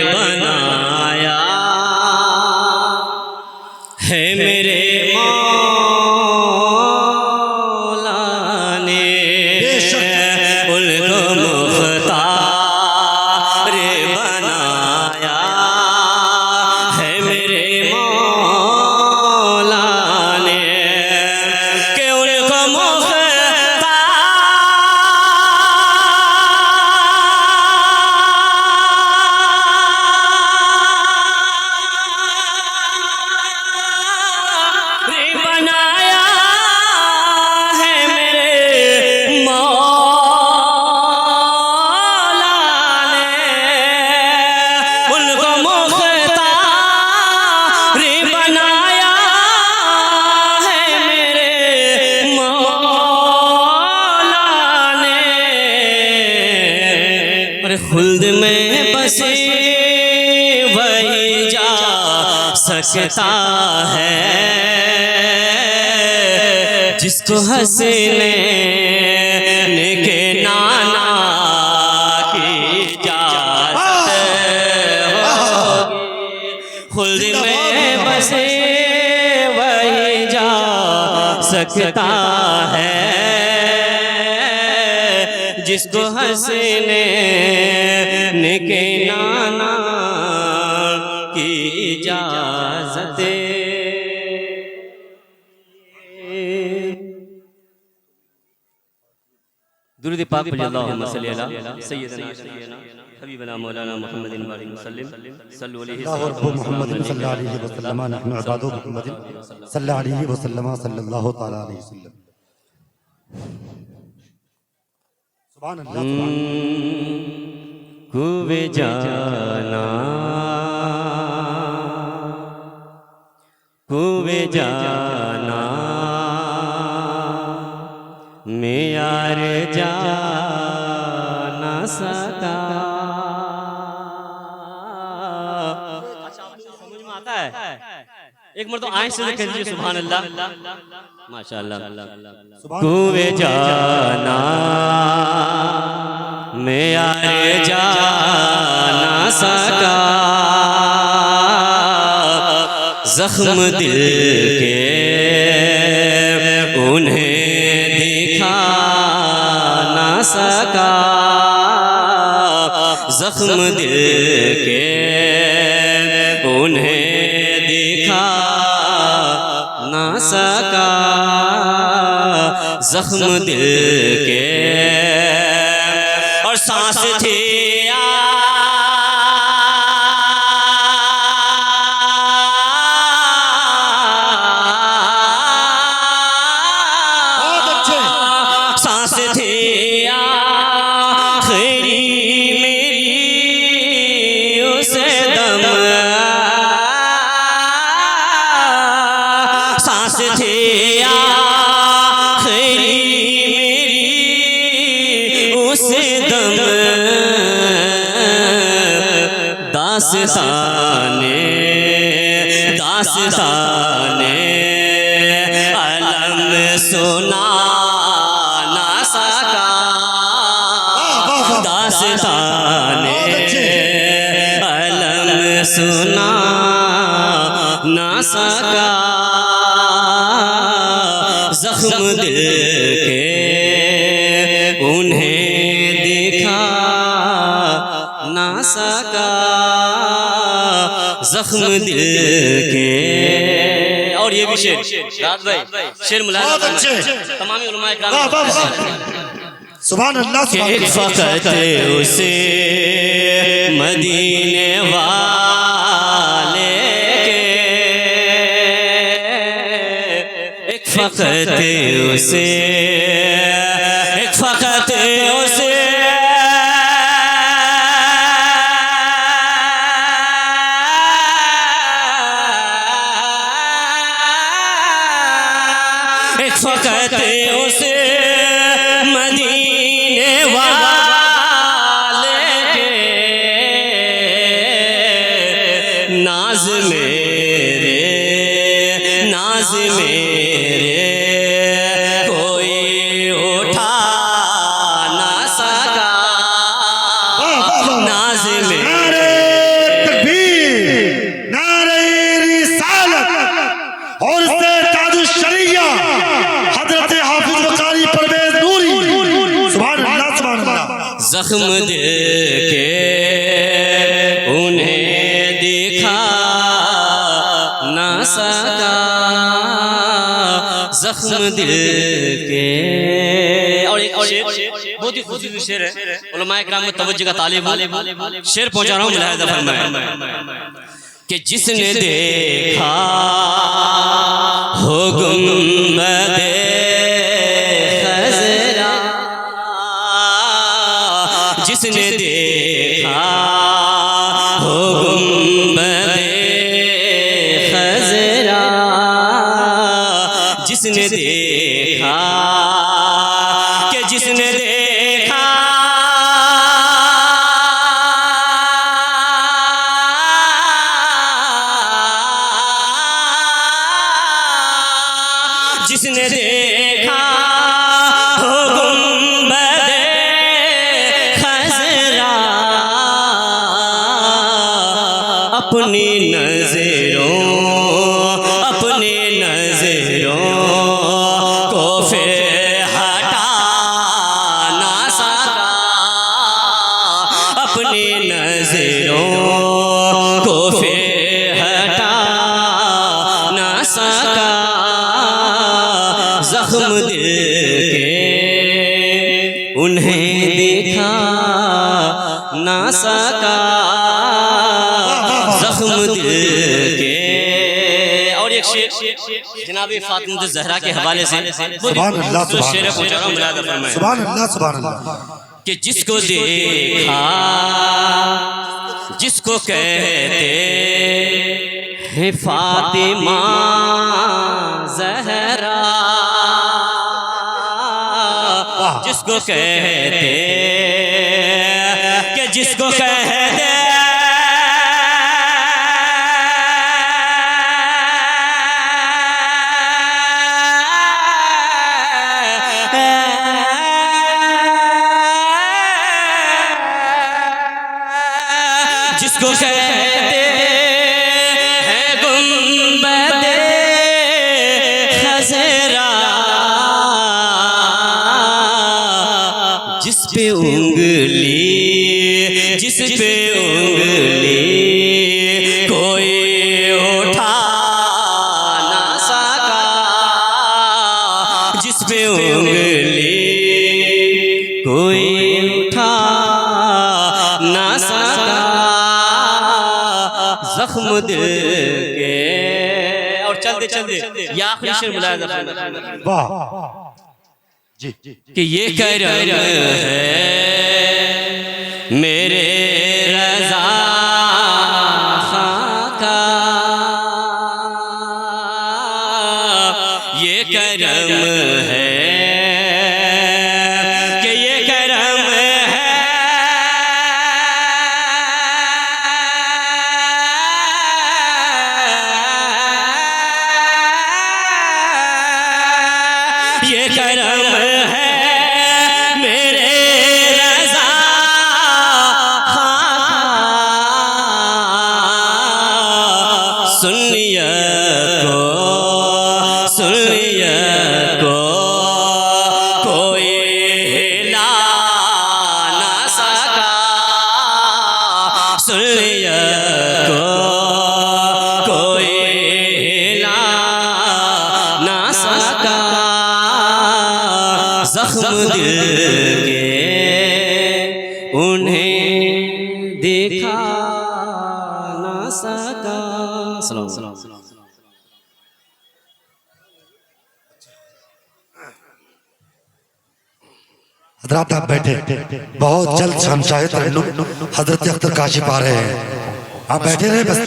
बनाया है मेरे मौला ने, उनको मुख्तार बनाया है मेरे मौला ने, कि उनको खुल्द में बसे वही जा सकता है, जिसको हंसने के नाना की इजाज़त होगी। खुल्द में बसे वही जा सकता है, जिसको हंसने के नाना की इजाज़त। दुरूद पाक पढ़िए, अल्लाहुम्मा सल्ली अला सय्यिदना हबीबना मौलाना मुहम्मदिन व अलैहि वसल्लम सल्लु अलैहि मुहम्मदिन सल्लल्लाहु अलैहि वसल्लम नहनु इबादु मुहम्मदिन सल्लल्लाहु अलैहि वसल्लम सल्लल्लाहु तआला अलैहि वसल्लम। सुभान अल्लाह। कुवे जाना कुवे जाना मैं यार जा ना सका। समझ में आता है? एक मर्द आए से कह दीजिए सुभान अल्लाह, माशाअल्लाह। कुवे जाना मैं यार जा ना सका, जख्म दिल के उन्हें दिखा ना सका, जख्म दिल के उन्हें दिखा ना सका, जख्म दिल के। और सांस थी सांस थी आखिरी मेरी उसे दम, सांस थी आखिरी मेरी उसे दम। दास्ताने दास्ताने अलम सुना ना सका, दास्ताने अलम सुना ना सका, जख्म दिल के उन्हें दिखा ना सका, जख्म दिल के। और ये भी शेर राज भाई, शेर मुलाहिजा तमामी उलमा इकराम। सुभान अल्लाह। एक फकत उसे मदीने वाले के, एक फकत उसे, एक फकत उसे एक फकत उसे मदीने वाले के, नाज मेरे नाज मेरे कोई उठा ना सका, जख्म दिल के उन्हें दिखा ना सका, जख्म दिल के। और एक बहुत ही खूबसूरत शेर है, उलमाए किराम में तवज्जो का तालिब शेर पहुंचा रहा हूँ, मुलाहिज़ा फरमाएं कि जिसने देखा हो गुंबदे खज़रा, जिसने देखा हो गुंबदे खज़रा, जिसने देखा कि जिसने देखा जिसने देखा हो गुंबदे खज़रा, अपनी नज़रों को फिर हटा ना सका, अपनी नज़रों को फिर हटा ना सका, जख्म दिल के उन्हें दिखा ना सका, जख्म दिल के। और एक शेर जनाब फातिमा ज़हरा के हवाले से सुभान अल्लाह, शेर पूछा रहा हूं, मुलाहिज़ा फरमाएं सुभान अल्लाह, सुभान अल्लाह। कि जिसको देखा जिसको कहते हैं फातिमा ज़हरा, जिसको कहते कि जिसको कहते जिसको कहते हैं गुंबदे खज़रा, जिस पे उंगली कोई उठा ना सका, जिस पे उंगली कोई उठा ना सका, जख्म दिल के। और चलते चलते या आखिरी शेर मुलाहिज़ा फरमाएं, वाह जी कि ये करम है मेरे रज़ा खाका, ये करम है कि ये करम है ये करम है मेरे रज़ा खाका, सुन्नियत को कोई हिला ना सका, सुन्नियत को कोई हिला ना सका, जख्म दिल के उन्हें देखा ना सका। सलाम। हजरात आप बैठे, बहुत जल्द शमशाए तरन्नुम हजरत अख्तर काशिफ आ रहे हैं, आप बैठे रहे बस।